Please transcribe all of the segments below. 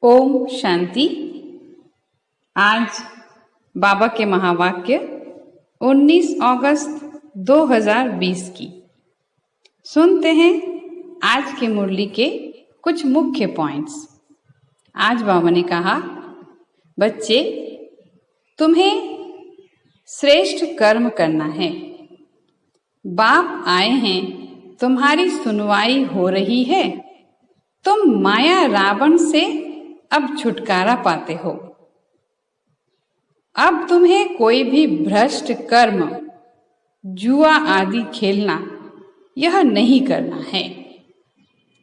ओम शांति। आज बाबा के महावाक्य 19 अगस्त 2020 की सुनते हैं। आज के मुरली के कुछ मुख्य पॉइंट्स। आज बाबा ने कहा, बच्चे तुम्हें श्रेष्ठ कर्म करना है। बाप आए हैं, तुम्हारी सुनवाई हो रही है। तुम माया रावण से अब छुटकारा पाते हो। अब तुम्हें कोई भी भ्रष्ट कर्म, जुआ आदि खेलना यह नहीं करना है।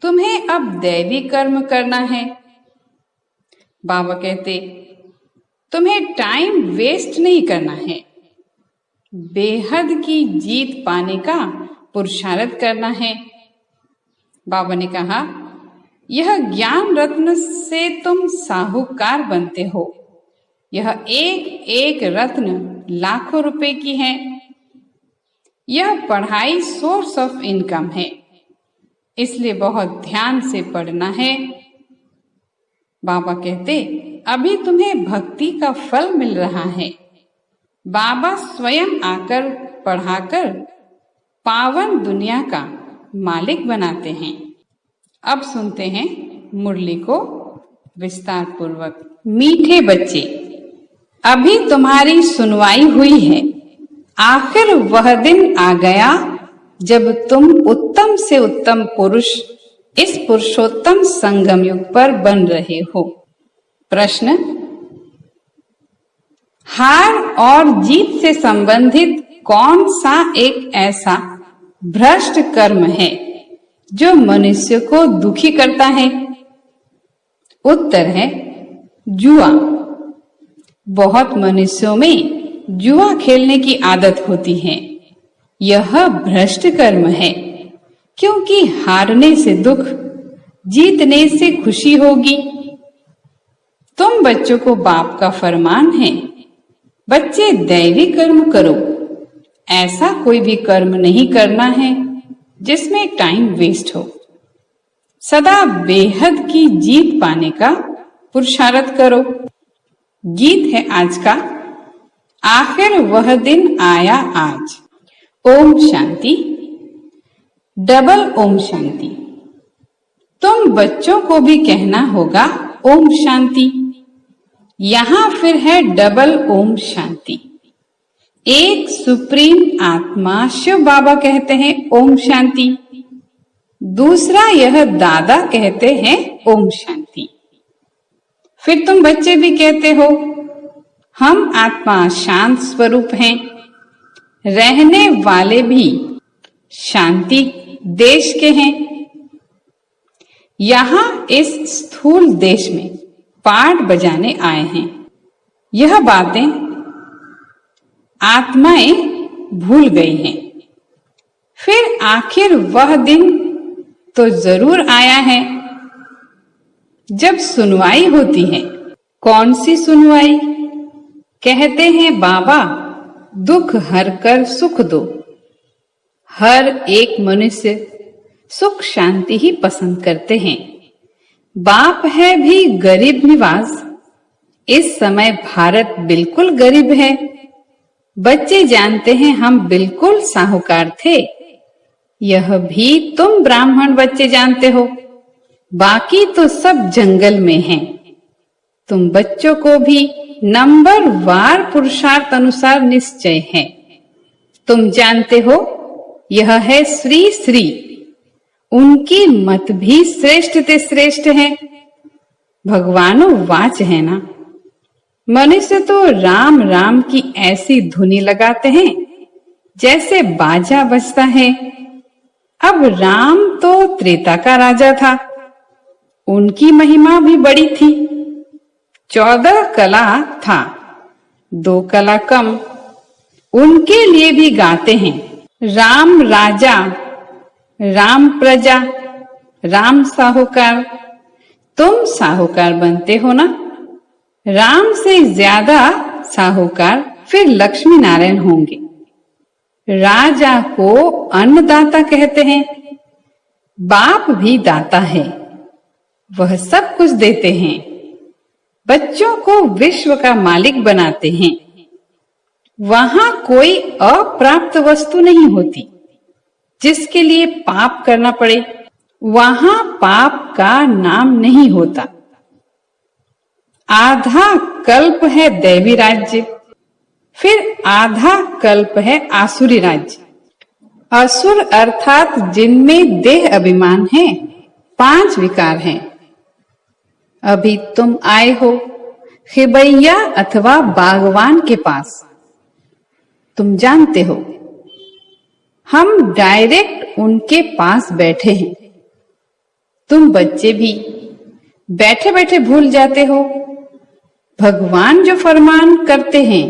तुम्हें अब दैवी कर्म करना है। बाबा कहते, तुम्हें टाइम वेस्ट नहीं करना है। बेहद की जीत पाने का पुरुषार्थ करना है। बाबा ने कहा, यह ज्ञान रत्न से तुम साहूकार बनते हो। यह एक एक रत्न लाखों रुपए की है। यह पढ़ाई सोर्स ऑफ इनकम है, इसलिए बहुत ध्यान से पढ़ना है। बाबा कहते, अभी तुम्हें भक्ति का फल मिल रहा है। बाबा स्वयं आकर पढ़ाकर पावन दुनिया का मालिक बनाते हैं। अब सुनते हैं मुरली को विस्तार पूर्वक। मीठे बच्चे, अभी तुम्हारी सुनवाई हुई है। आखिर वह दिन आ गया जब तुम उत्तम से उत्तम पुरुष इस पुरुषोत्तम संगम युग पर बन रहे हो। प्रश्न, हार और जीत से संबंधित कौन सा एक ऐसा भ्रष्ट कर्म है जो मनुष्य को दुखी करता है? उत्तर है जुआ। बहुत मनुष्यों में जुआ खेलने की आदत होती है। यह भ्रष्ट कर्म है, क्योंकि हारने से दुख, जीतने से खुशी होगी। तुम बच्चों को बाप का फरमान है, बच्चे दैवी कर्म करो। ऐसा कोई भी कर्म नहीं करना है जिसमें टाइम वेस्ट हो। सदा बेहद की जीत पाने का पुरुषार्थ करो। गीत है आज का, आखिर वह दिन आया आज। ओम शांति। डबल ओम शांति। तुम बच्चों को भी कहना होगा ओम शांति। यहाँ फिर है डबल ओम शांति। एक सुप्रीम आत्मा शिव बाबा कहते हैं ओम शांति। दूसरा यह दादा कहते हैं ओम शांति। फिर तुम बच्चे भी कहते हो, हम आत्मा शांत स्वरूप हैं। रहने वाले भी शांति देश के हैं। यहाँ इस स्थूल देश में पाठ बजाने आए हैं। यह बातें आत्माएं भूल गई हैं। फिर आखिर वह दिन तो जरूर आया है जब सुनवाई होती है। कौन सी सुनवाई? कहते हैं बाबा, दुख हर कर सुख दो। हर एक मनुष्य सुख शांति ही पसंद करते हैं। बाप है भी गरीब निवास। इस समय भारत बिल्कुल गरीब है। बच्चे जानते हैं हम बिल्कुल साहूकार थे। यह भी तुम ब्राह्मण बच्चे जानते हो। बाकी तो सब जंगल में हैं। तुम बच्चों को भी नंबर वार पुरुषार्थ अनुसार निश्चय है। तुम जानते हो यह है श्री श्री। उनकी मत भी श्रेष्ठ ते श्रेष्ठ है। भगवानो वाच है ना। मनुष्य तो राम राम की ऐसी धुनी लगाते हैं जैसे बाजा बजता है। अब राम तो त्रेता का राजा था। उनकी महिमा भी बड़ी थी। 14 कला था, 2 कला कम। उनके लिए भी गाते हैं, राम राजा, राम प्रजा, राम साहूकार। तुम साहूकार बनते हो ना। राम से ज्यादा साहूकार फिर लक्ष्मी नारायण होंगे। राजा को अन्नदाता कहते हैं। बाप भी दाता है। वह सब कुछ देते हैं। बच्चों को विश्व का मालिक बनाते हैं। वहां कोई अप्राप्त वस्तु नहीं होती जिसके लिए पाप करना पड़े। वहां पाप का नाम नहीं होता। आधा कल्प है दैवी राज्य, फिर आधा कल्प है आसुरी राज्य। असुर अर्थात जिनमें देह अभिमान है, 5 विकार हैं। अभी तुम आए हो खिबैया अथवा बागवान के पास। तुम जानते हो हम डायरेक्ट उनके पास बैठे हैं। तुम बच्चे भी बैठे बैठे भूल जाते हो। भगवान जो फरमान करते हैं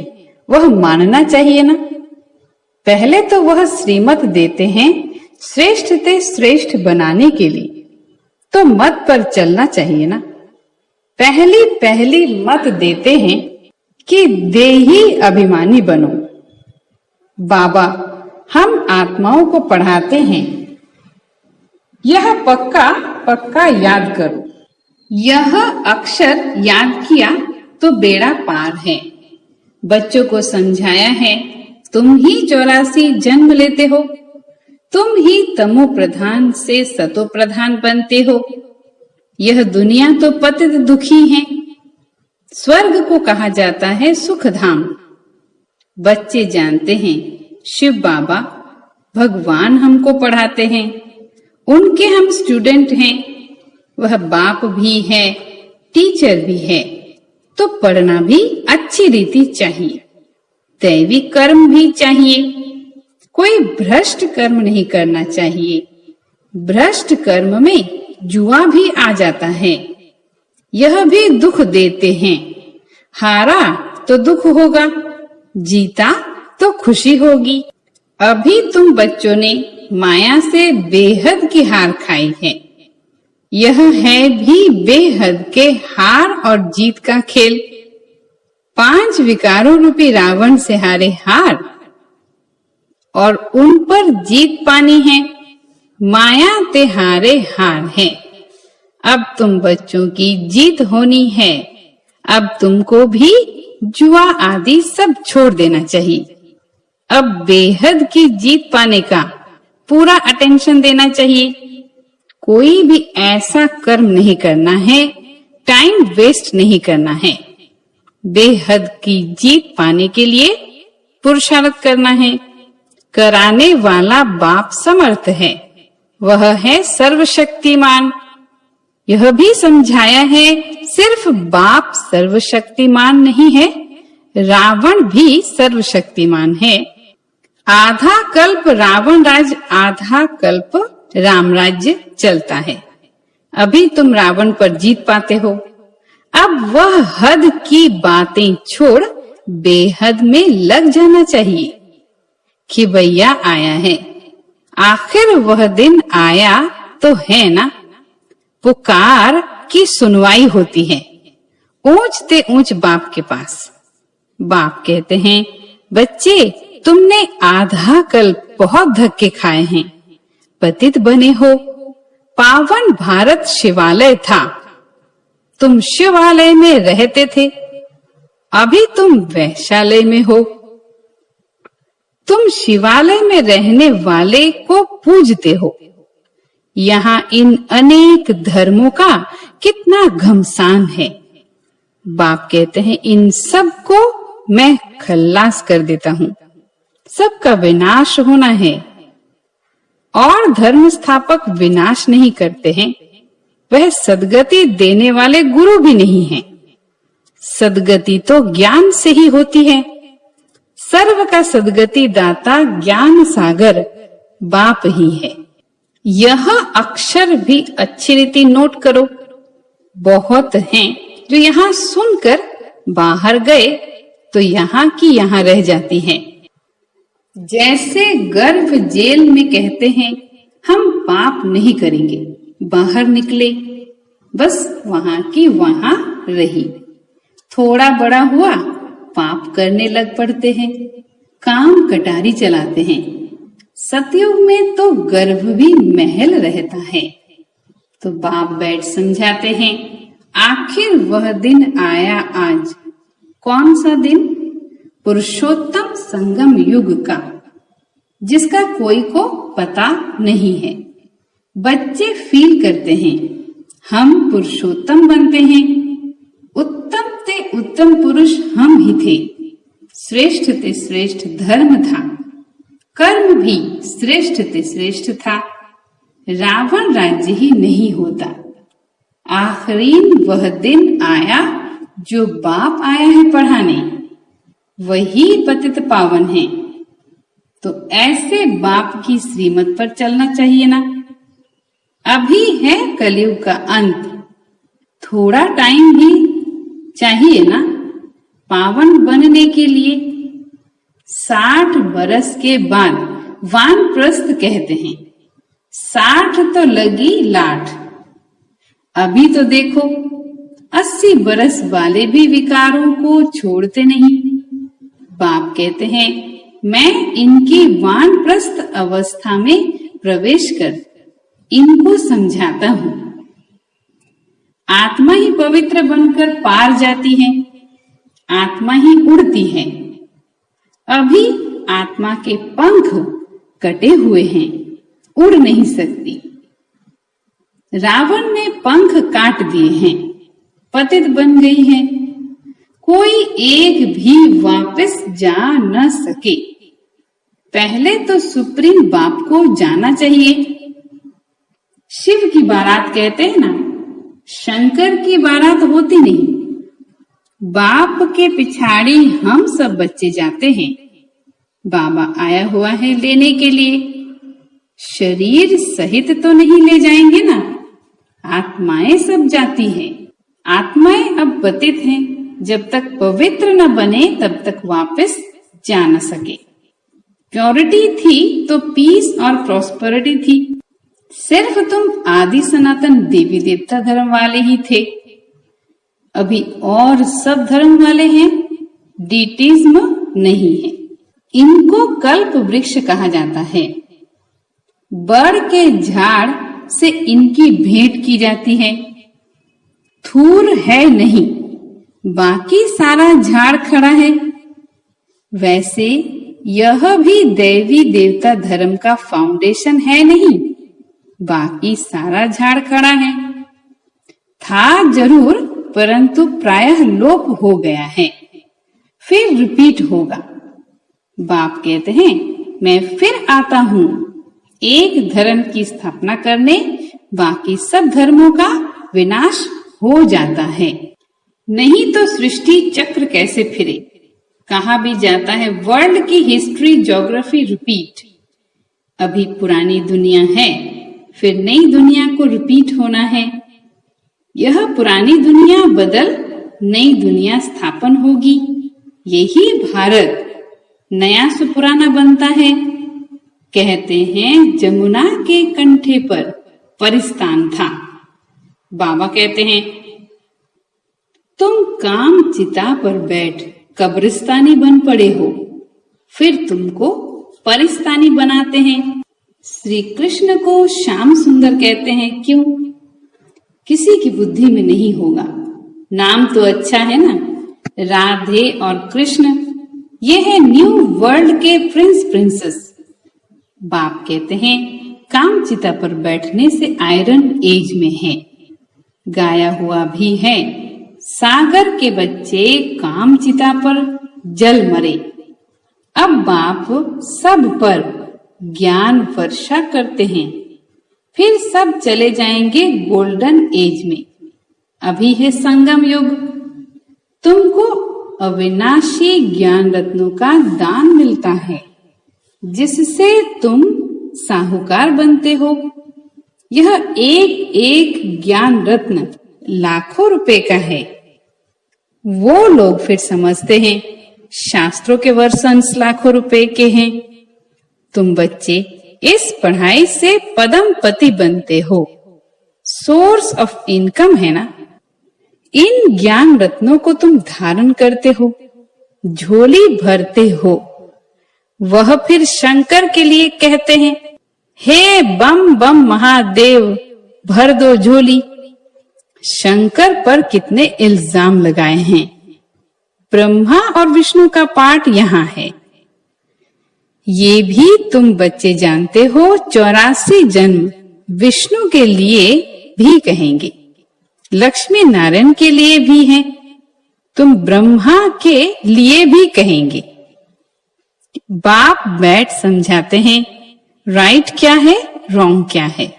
वह मानना चाहिए ना। पहले तो वह श्रीमत देते हैं श्रेष्ठ से श्रेष्ठ बनाने के लिए, तो मत पर चलना चाहिए ना। पहली मत देते हैं कि देही अभिमानी बनो। बाबा हम आत्माओं को पढ़ाते हैं, यह पक्का याद करो। यह अक्षर याद किया तो बेड़ा पार है। बच्चों को समझाया है तुम ही 84 जन्म लेते हो, तुम ही तमो प्रधान से सतो प्रधान बनते हो। यह दुनिया तो पतित दुखी है। स्वर्ग को कहा जाता है सुख धाम। बच्चे जानते हैं शिव बाबा भगवान हमको पढ़ाते हैं, उनके हम स्टूडेंट हैं। वह बाप भी है, टीचर भी है, तो पढ़ना भी अच्छी रीति चाहिए। दैवी कर्म भी चाहिए, कोई भ्रष्ट कर्म नहीं करना चाहिए। भ्रष्ट कर्म में जुआ भी आ जाता है, यह भी दुख देते हैं। हारा तो दुख होगा, जीता तो खुशी होगी। अभी तुम बच्चों ने माया से बेहद की हार खाई है। यह है भी बेहद के हार और जीत का खेल। 5 विकारों रूपी रावण से हारे हार और उन पर जीत पानी है। माया ते हारे हार है। अब तुम बच्चों की जीत होनी है। अब तुमको भी जुआ आदि सब छोड़ देना चाहिए। अब बेहद की जीत पाने का पूरा अटेंशन देना चाहिए। कोई भी ऐसा कर्म नहीं करना है, टाइम वेस्ट नहीं करना है। बेहद की जीत पाने के लिए पुरुषार्थ करना है। कराने वाला बाप समर्थ है, वह है सर्वशक्तिमान। यह भी समझाया है सिर्फ बाप सर्वशक्तिमान नहीं है, रावण भी सर्वशक्तिमान है। आधा कल्प रावण राज्य, आधा कल्प राम राज्य चलता है। अभी तुम रावण पर जीत पाते हो। अब वह हद की बातें छोड़ बेहद में लग जाना चाहिए। खिबैया आया है, आखिर वह दिन आया तो है ना। पुकार की सुनवाई होती है ऊंच ते ऊंच बाप के पास। बाप कहते हैं बच्चे तुमने आधा कल्प बहुत धक्के खाए हैं, पतित बने हो। पावन भारत शिवालय था, तुम शिवालय में रहते थे। अभी तुम वैश्यालय में हो। तुम शिवालय में रहने वाले को पूजते हो। यहाँ इन अनेक धर्मों का कितना घमसान है। बाप कहते हैं इन सब को मैं खल्लास कर देता हूँ। सबका विनाश होना है। और धर्म स्थापक विनाश नहीं करते हैं, वह सदगति देने वाले गुरु भी नहीं हैं। सदगति तो ज्ञान से ही होती है। सर्व का सदगति दाता ज्ञान सागर बाप ही है। यह अक्षर भी अच्छी रीति नोट करो। बहुत हैं जो यहाँ सुनकर बाहर गए तो यहाँ की यहाँ रह जाती हैं। जैसे गर्भ जेल में कहते हैं हम पाप नहीं करेंगे, बाहर निकले, बस वहां की वहां रही। थोड़ा बड़ा हुआ पाप करने लग पड़ते हैं, काम कटारी चलाते हैं। सतयुग में तो गर्भ भी महल रहता है। तो बाप बैठ समझाते हैं आखिर वह दिन आया आज। कौन सा दिन? पुरुषोत्तम संगम युग का, जिसका कोई को पता नहीं है। बच्चे फील करते हैं हम पुरुषोत्तम बनते हैं। उत्तम ते उत्तम पुरुष हम ही थे। श्रेष्ठ ते श्रेष्ठ धर्म था। कर्म भी श्रेष्ठ ते श्रेष्ठ था। रावण राज्य ही नहीं होता। आखिरीन वह दिन आया जो बाप आया है पढ़ाने, वही पतित पावन है। तो ऐसे बाप की श्रीमत पर चलना चाहिए ना। अभी है कलयुग का अंत, थोड़ा टाइम भी चाहिए ना पावन बनने के लिए। 60 बरस के बाद वानप्रस्थ कहते हैं। 60 तो लगी लाठ। अभी तो देखो 80 बरस वाले भी विकारों को छोड़ते नहीं। बाप कहते हैं मैं इनकी वानप्रस्थ अवस्था में प्रवेश कर इनको समझाता हूँ। आत्मा ही पवित्र बनकर पार जाती है। आत्मा ही उड़ती है। अभी आत्मा के पंख कटे हुए हैं, उड़ नहीं सकती। रावण ने पंख काट दिए हैं, पतित बन गई है। कोई एक भी वापस जा न सके। पहले तो सुप्रीम बाप को जाना चाहिए। शिव की बारात कहते हैं ना, शंकर की बारात होती नहीं। बाप के पिछाड़ी हम सब बच्चे जाते हैं। बाबा आया हुआ है लेने के लिए। शरीर सहित तो नहीं ले जाएंगे ना, आत्माएं सब जाती हैं। आत्माएं अब पतित हैं। जब तक पवित्र न बने तब तक वापस जा न सके। प्योरिटी थी तो पीस और प्रॉस्पेरिटी थी। सिर्फ तुम आदि सनातन देवी देवता धर्म वाले ही थे। अभी और सब धर्म वाले हैं, डीटिज्म नहीं है। इनको कल्प वृक्ष कहा जाता है। बड़ के झाड़ से इनकी भेंट की जाती है। थूर है नहीं, बाकी सारा झाड़ खड़ा है। वैसे यह भी देवी देवता धर्म का फाउंडेशन है नहीं, बाकी सारा झाड़ खड़ा है। था जरूर, परंतु प्रायः लोप हो गया है। फिर रिपीट होगा। बाप कहते हैं मैं फिर आता हूँ एक धर्म की स्थापना करने, बाकी सब धर्मों का विनाश हो जाता है। नहीं तो सृष्टि चक्र कैसे फिरे। कहा भी जाता है वर्ल्ड की हिस्ट्री ज्योग्राफी रिपीट। अभी पुरानी दुनिया है, फिर नई दुनिया को रिपीट होना है। यह पुरानी दुनिया बदल नई दुनिया स्थापन होगी। यही भारत नया से पुराना बनता है। कहते हैं जमुना के कंठे पर परिस्तान था। बाबा कहते हैं तुम काम चिता पर बैठ कब्रिस्तानी बन पड़े हो, फिर तुमको परिस्तानी बनाते हैं। श्री कृष्ण को श्याम सुंदर कहते हैं। क्यों? किसी की बुद्धि में नहीं होगा। नाम तो अच्छा है ना, राधे और कृष्ण। ये है न्यू वर्ल्ड के प्रिंस प्रिंसेस। बाप कहते हैं काम चिता पर बैठने से आयरन एज में है। गाया हुआ भी है सागर के बच्चे काम चिता पर जल मरे। अब बाप सब पर ज्ञान वर्षा करते हैं, फिर सब चले जाएंगे गोल्डन एज में। अभी है संगम युग। तुमको अविनाशी ज्ञान रत्नों का दान मिलता है, जिससे तुम साहूकार बनते हो। यह एक एक ज्ञान रत्न लाखों रुपए का है। वो लोग फिर समझते हैं शास्त्रों के वर्षंस लाखों रुपए के हैं। तुम बच्चे इस पढ़ाई से पदम पति बनते हो। सोर्स ऑफ इनकम है ना। इन ज्ञान रत्नों को तुम धारण करते हो, झोली भरते हो। वह फिर शंकर के लिए कहते हैं हे बम बम महादेव भर दो झोली। शंकर पर कितने इल्जाम लगाए हैं। ब्रह्मा और विष्णु का पाठ यहाँ है। ये भी तुम बच्चे जानते हो, 84 जन्म विष्णु के लिए भी कहेंगे, लक्ष्मी नारायण के लिए भी हैं, तुम ब्रह्मा के लिए भी कहेंगे। बाप बैठ समझाते हैं राइट क्या है, रॉन्ग क्या है।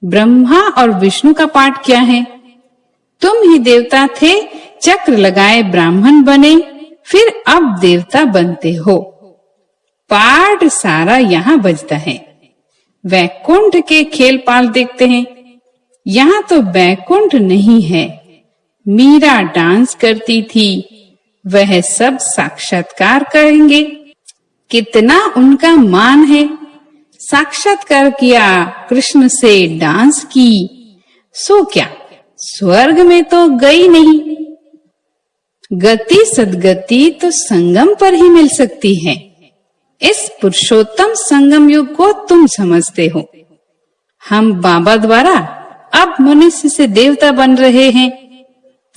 ब्रह्मा और विष्णु का पाठ क्या है? तुम ही देवता थे, चक्र लगाए ब्राह्मण बने, फिर अब देवता बनते हो। पाठ सारा यहाँ बजता है। वैकुंठ के खेल पाल देखते हैं, यहाँ तो वैकुंठ नहीं है। मीरा डांस करती थी, वह सब साक्षात्कार करेंगे। कितना उनका मान है। साक्षात्कार किया, कृष्ण से डांस की, सो क्या स्वर्ग में तो गई नहीं। गति सदगति तो संगम पर ही मिल सकती है। इस पुरुषोत्तम संगम युग को तुम समझते हो। हम बाबा द्वारा अब मनुष्य से देवता बन रहे हैं।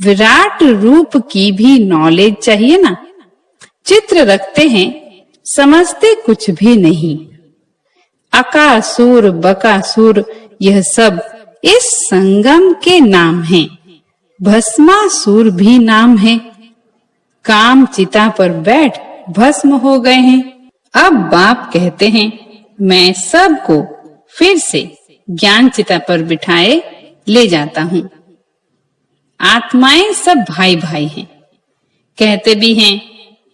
विराट रूप की भी नॉलेज चाहिए ना। चित्र रखते हैं, समझते कुछ भी नहीं। अकासुर बकासुर यह सब इस संगम के नाम हैं। भस्मासुर भी नाम है। काम चिता पर बैठ भस्म हो गए हैं। अब बाप कहते हैं मैं सबको फिर से ज्ञान चिता पर बिठाए ले जाता हूँ। आत्माएं सब भाई भाई हैं। कहते भी हैं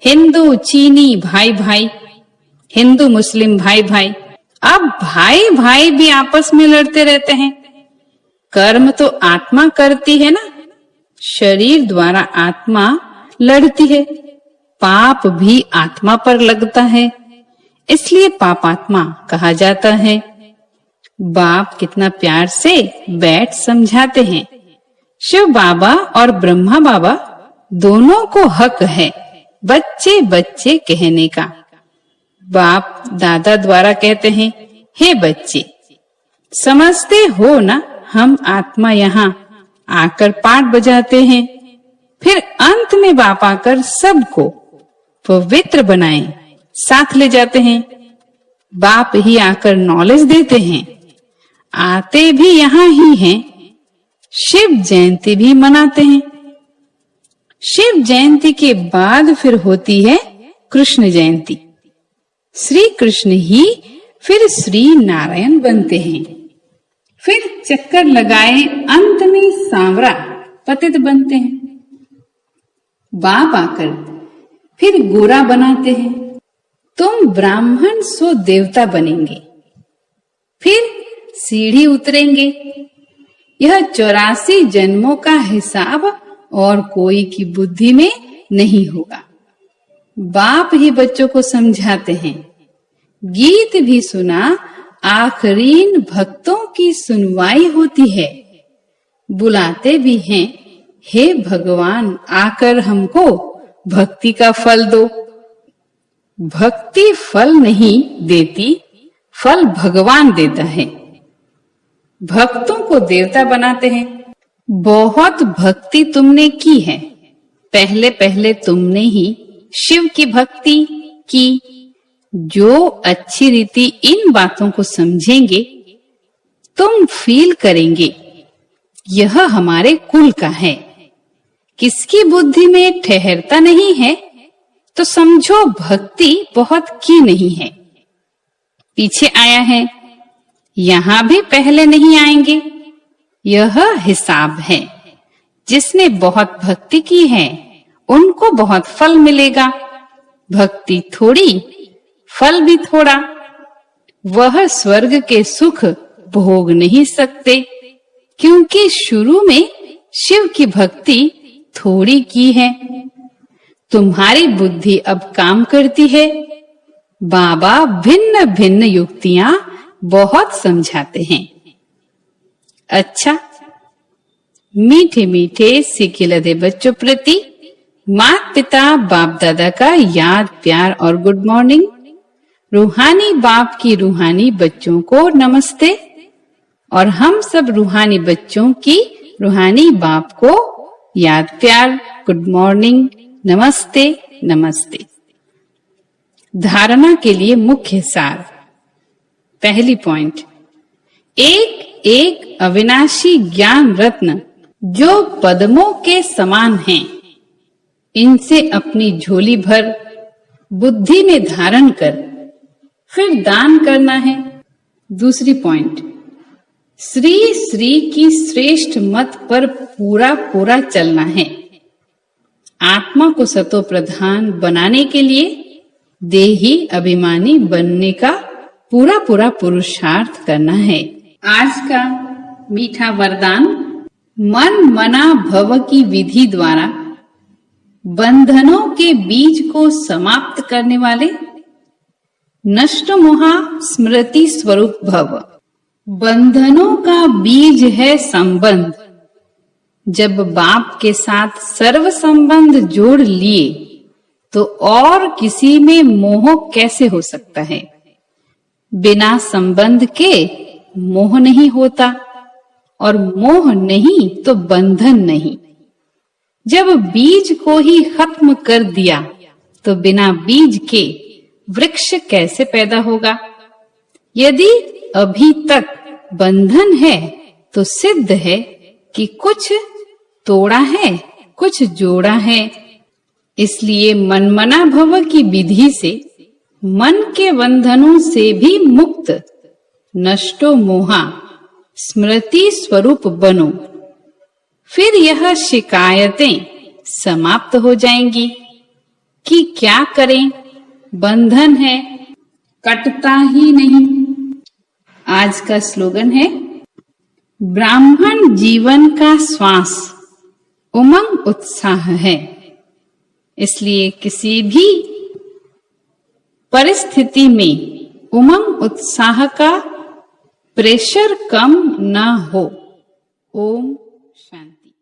हिंदू चीनी भाई भाई, हिंदू मुस्लिम भाई भाई। अब भाई भाई भी आपस में लड़ते रहते हैं। कर्म तो आत्मा करती है ना, शरीर द्वारा आत्मा लड़ती है। पाप भी आत्मा पर लगता है, इसलिए पापात्मा कहा जाता है। बाप कितना प्यार से बैठ समझाते हैं। शिव बाबा और ब्रह्मा बाबा दोनों को हक है बच्चे बच्चे कहने का। बाप दादा द्वारा कहते हैं हे बच्चे, समझते हो ना, हम आत्मा यहाँ आकर पाठ बजाते हैं, फिर अंत में बाप आकर सबको पवित्र बनाए साथ ले जाते हैं। बाप ही आकर नॉलेज देते हैं। आते भी यहाँ ही हैं। शिव जयंती भी मनाते हैं। शिव जयंती के बाद फिर होती है कृष्ण जयंती। श्री कृष्ण ही फिर श्री नारायण बनते हैं। फिर चक्कर लगाए अंत में सांवरा पतित बनते हैं। बाप आकर फिर गोरा बनाते हैं। तुम ब्राह्मण सो देवता बनेंगे, फिर सीढ़ी उतरेंगे। यह 84 जन्मों का हिसाब और कोई की बुद्धि में नहीं होगा। बाप ही बच्चों को समझाते हैं। गीत भी सुना, आखरीन भक्तों की सुनवाई होती है। बुलाते भी हैं हे भगवान, आकर हमको भक्ति का फल दो। भक्ति फल नहीं देती, फल भगवान देता है। भक्तों को देवता बनाते हैं। बहुत भक्ति तुमने की है। पहले पहले तुमने ही शिव की भक्ति की। जो अच्छी रीति इन बातों को समझेंगे, तुम फील करेंगे यह हमारे कुल का है। किसकी बुद्धि में ठहरता नहीं है तो समझो भक्ति बहुत की नहीं है। पीछे आया है, यहाँ भी पहले नहीं आएंगे। यह हिसाब है। जिसने बहुत भक्ति की है उनको बहुत फल मिलेगा। भक्ति थोड़ी, फल भी थोड़ा। वह स्वर्ग के सुख भोग नहीं सकते, क्योंकि शुरू में शिव की भक्ति थोड़ी की है। तुम्हारी बुद्धि अब काम करती है। बाबा भिन्न भिन्न युक्तियां बहुत समझाते हैं। अच्छा, मीठे मीठे सीखे लदे बच्चों प्रति माता पिता बाप दादा का याद प्यार और गुड मॉर्निंग। रूहानी बाप की रूहानी बच्चों को नमस्ते और हम सब रूहानी बच्चों की रूहानी बाप को याद प्यार, गुड मॉर्निंग, नमस्ते नमस्ते। धारणा के लिए मुख्य सार। पहली पॉइंट, एक एक अविनाशी ज्ञान रत्न जो पद्मों के समान हैं, इनसे अपनी झोली भर बुद्धि में धारण कर फिर दान करना है। दूसरी पॉइंट, श्री श्री की श्रेष्ठ मत पर पूरा पूरा चलना है। आत्मा को सतो प्रधान बनाने के लिए देही अभिमानी बनने का पूरा पूरा पुरुषार्थ करना है। आज का मीठा वरदान, मन मना भव की विधि द्वारा बंधनों के बीज को समाप्त करने वाले नष्ट मोहा स्मृति स्वरूप भव। बंधनों का बीज है संबंध। जब बाप के साथ सर्व संबंध जोड़ लिए तो और किसी में मोह कैसे हो सकता है। बिना संबंध के मोह नहीं होता और मोह नहीं तो बंधन नहीं। जब बीज को ही खत्म कर दिया तो बिना बीज के वृक्ष कैसे पैदा होगा। यदि अभी तक बंधन है तो सिद्ध है कि कुछ तोड़ा है, कुछ जोड़ा है। इसलिए मनमना भव की विधि से मन के बंधनों से भी मुक्त नष्टो मोहा स्मृति स्वरूप बनो। फिर यह शिकायतें समाप्त हो जाएंगी कि क्या करें, बंधन है, कटता ही नहीं। आज का स्लोगन है, ब्राह्मण जीवन का श्वास उमंग उत्साह है। इसलिए किसी भी परिस्थिति में उमंग उत्साह का प्रेशर कम न हो। ओम शांति।